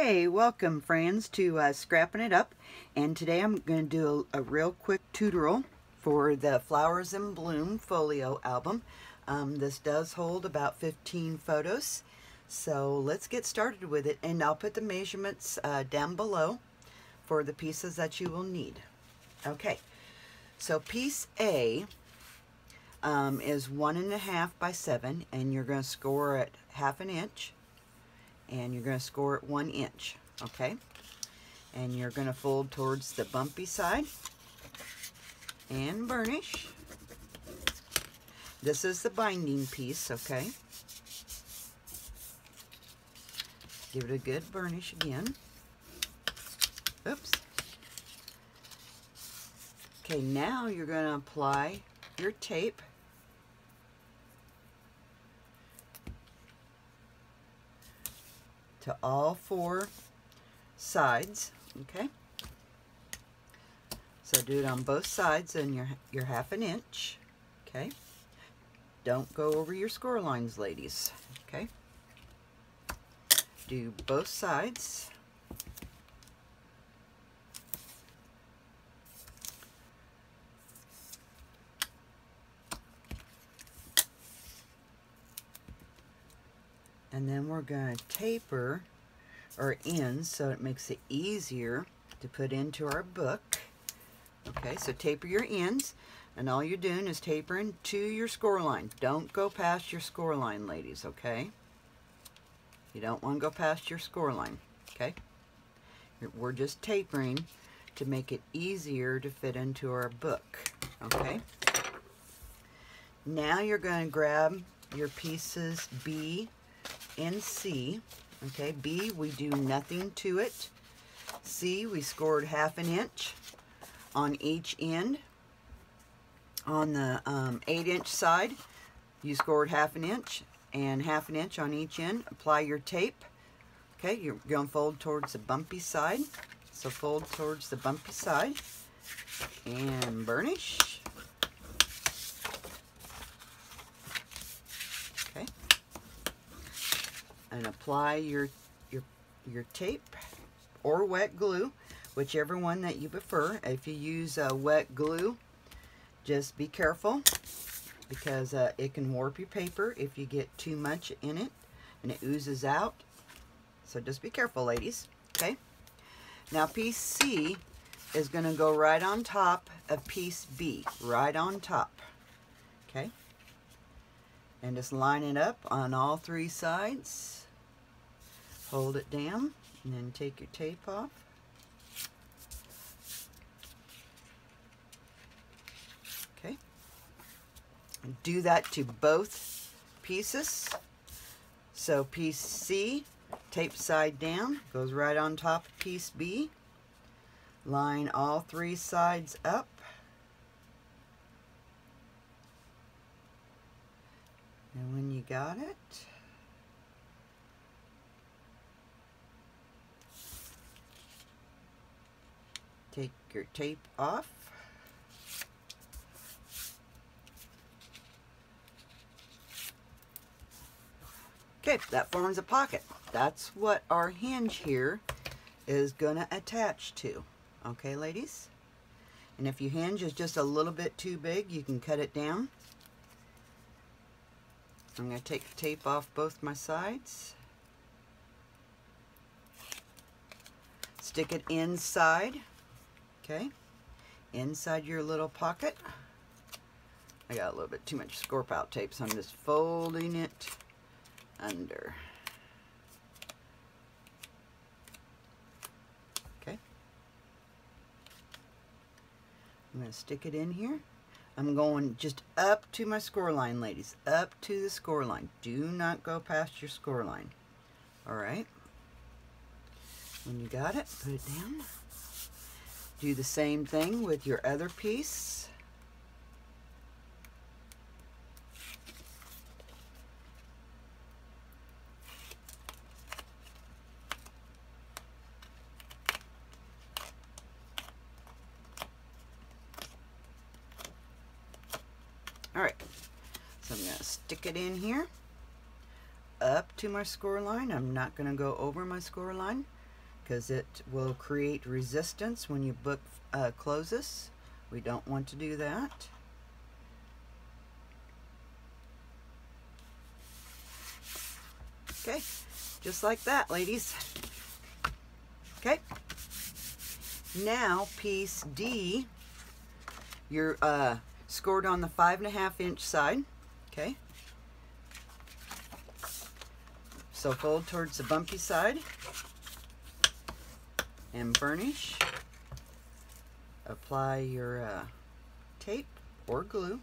Hey, welcome friends to Scrapping It Up, and today I'm going to do a real quick tutorial for the Flowers in Bloom Folio album. This does hold about 15 photos, so let's get started with it, and I'll put the measurements down below for the pieces that you will need. Okay, so piece A is 1.5 by 7, and you're going to score at 1/2 inch. And you're going to score it 1 inch, okay? And you're going to fold towards the bumpy side and burnish. This is the binding piece, okay? Give it a good burnish again. Oops. Okay, now you're going to apply your tape. To all 4 sides, okay? So do it on both sides, and you're 1/2 inch, okay? Don't go over your score lines, ladies, okay? Do both sides. And then we're going to taper our ends so it makes it easier to put into our book. Okay, so taper your ends, and all you're doing is tapering to your score line. Don't go past your score line, ladies, okay? You don't want to go past your score line, okay? We're just tapering to make it easier to fit into our book, okay? Now you're going to grab your pieces B and C. Okay, B, we do nothing to it. C, we scored 1/2 inch on each end. On the 8-inch side, you scored 1/2 inch and 1/2 inch on each end. Apply your tape. Okay, you're going to fold towards the bumpy side. So fold towards the bumpy side and burnish. Okay. And apply your tape or wet glue, whichever one that you prefer. If you use wet glue, just be careful, because it can warp your paper if you get too much in it and it oozes out. So just be careful, ladies. Okay, now piece C is going to go right on top of piece B, right on top. Okay, and just line it up on all 3 sides. Hold it down, and then take your tape off. Okay. And do that to both pieces. So piece C, tape side down, goes right on top of piece B. Line all 3 sides up. And when you got it, take your tape off. Okay, that forms a pocket. That's what our hinge here is going to attach to. Okay, ladies? And if your hinge is just a little bit too big, you can cut it down. I'm going to take the tape off both my sides. Stick it inside. Okay, inside your little pocket. I got a little bit too much scorp out tape, so I'm just folding it under. Okay, I'm going to stick it in here. I'm going just up to my score line, ladies, up to the score line. Do not go past your score line. All right, when you got it, put it down. Do the same thing with your other piece. All right, so I'm going to stick it in here, up to my score line. I'm not going to go over my score line. because it will create resistance when your book closes. We don't want to do that. Okay, just like that, ladies. Okay, now piece D, you're scored on the 5.5 inch side. Okay, so fold towards the bumpy side and burnish. Apply your tape or glue.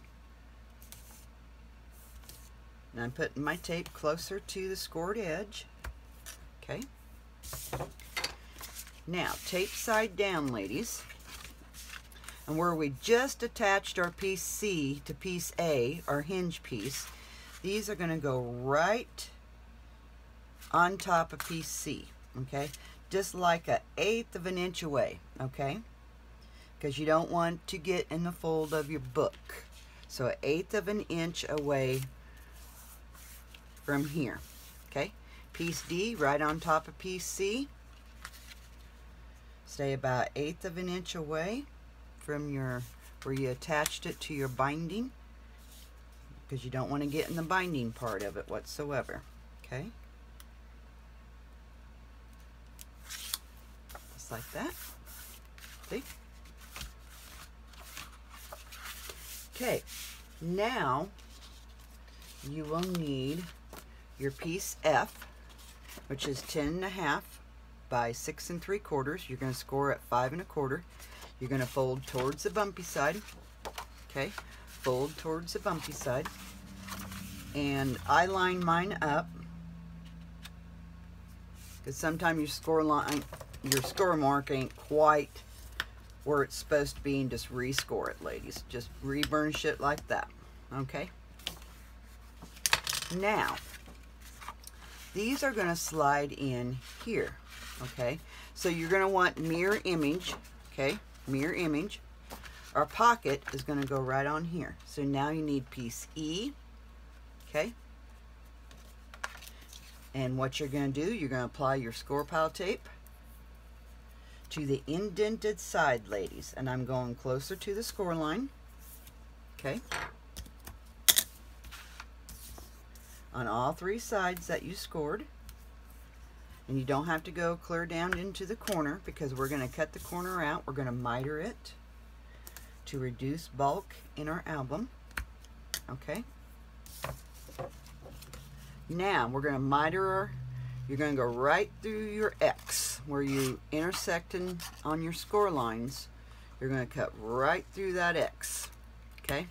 And I'm putting my tape closer to the scored edge. Okay. Now, tape side down, ladies. And where we just attached our piece C to piece A, our hinge piece, these are going to go right on top of piece C. Okay. Just like 1/8 of an inch away. Okay. Because you don't want to get in the fold of your book. So 1/8 of an inch away from here. Okay, piece D right on top of piece C. Stay about 1/8 of an inch away from your where you attached it to your binding, because you don't want to get in the binding part of it whatsoever. Okay, just like that. See? Okay, now you will need your piece F, which is 10.5 by 6 3/4. You're going to score at 5 1/4. You're going to fold towards the bumpy side. Okay, fold towards the bumpy side, and I line mine up because sometimes your score mark ain't quite where it's supposed to be, and just rescore it, ladies. Just reburnish it like that. Okay. Now, these are going to slide in here. Okay. So you're going to want mirror image. Okay. Mirror image. Our pocket is going to go right on here. So now you need piece E. Okay. And what you're going to do, you're going to apply your score pile tape to the indented side, ladies. And I'm going closer to the score line. Okay. On all 3 sides that you scored. And you don't have to go clear down into the corner, because we're going to cut the corner out. We're going to miter it to reduce bulk in our album. Okay. Now we're going to miter you're going to go right through your X where you intersecting on your score lines. You're going to cut right through that X. Okay.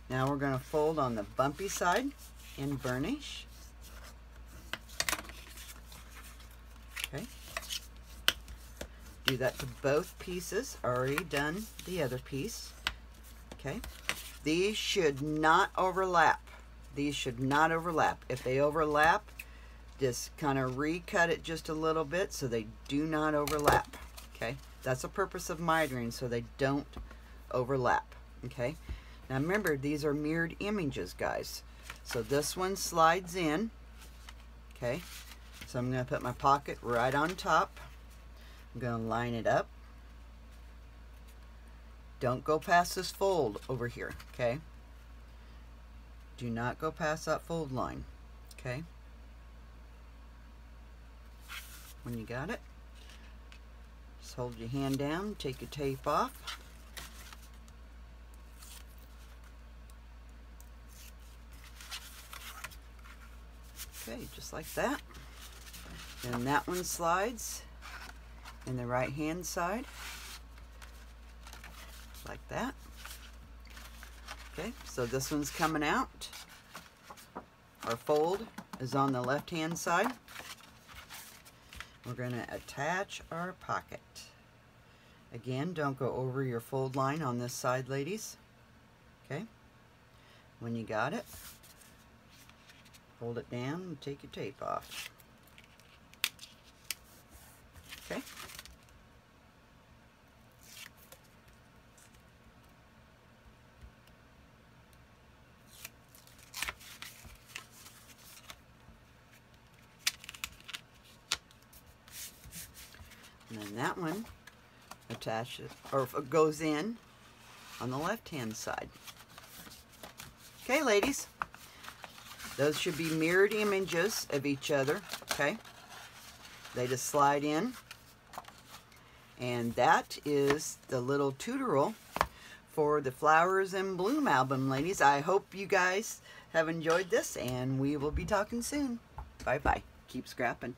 Now we're going to fold on the bumpy side and burnish. Okay. Do that to both pieces. Already done the other piece. Okay. These should not overlap. These should not overlap. If they overlap, just kind of recut it just a little bit so they do not overlap. Okay. That's the purpose of mitering, so they don't overlap. Okay. Now remember, these are mirrored images, guys. So this one slides in. Okay. So I'm going to put my pocket right on top. I'm going to line it up. Don't go past this fold over here. Okay. Do not go past that fold line. Okay. When you got it, just hold your hand down, take your tape off. Okay, just like that. And that one slides in the right hand side, like that. Okay, so this one's coming out. Our fold is on the left hand side. We're going to attach our pocket. Again, don't go over your fold line on this side, ladies. Okay, when you got it, hold it down and take your tape off. Okay. And then that one attaches or goes in on the left-hand side. Okay, ladies, those should be mirrored images of each other. Okay, they just slide in, and that is the little tutorial for the Flowers in Bloom album, ladies. I hope you guys have enjoyed this, and we will be talking soon. Bye bye. Keep scrapping.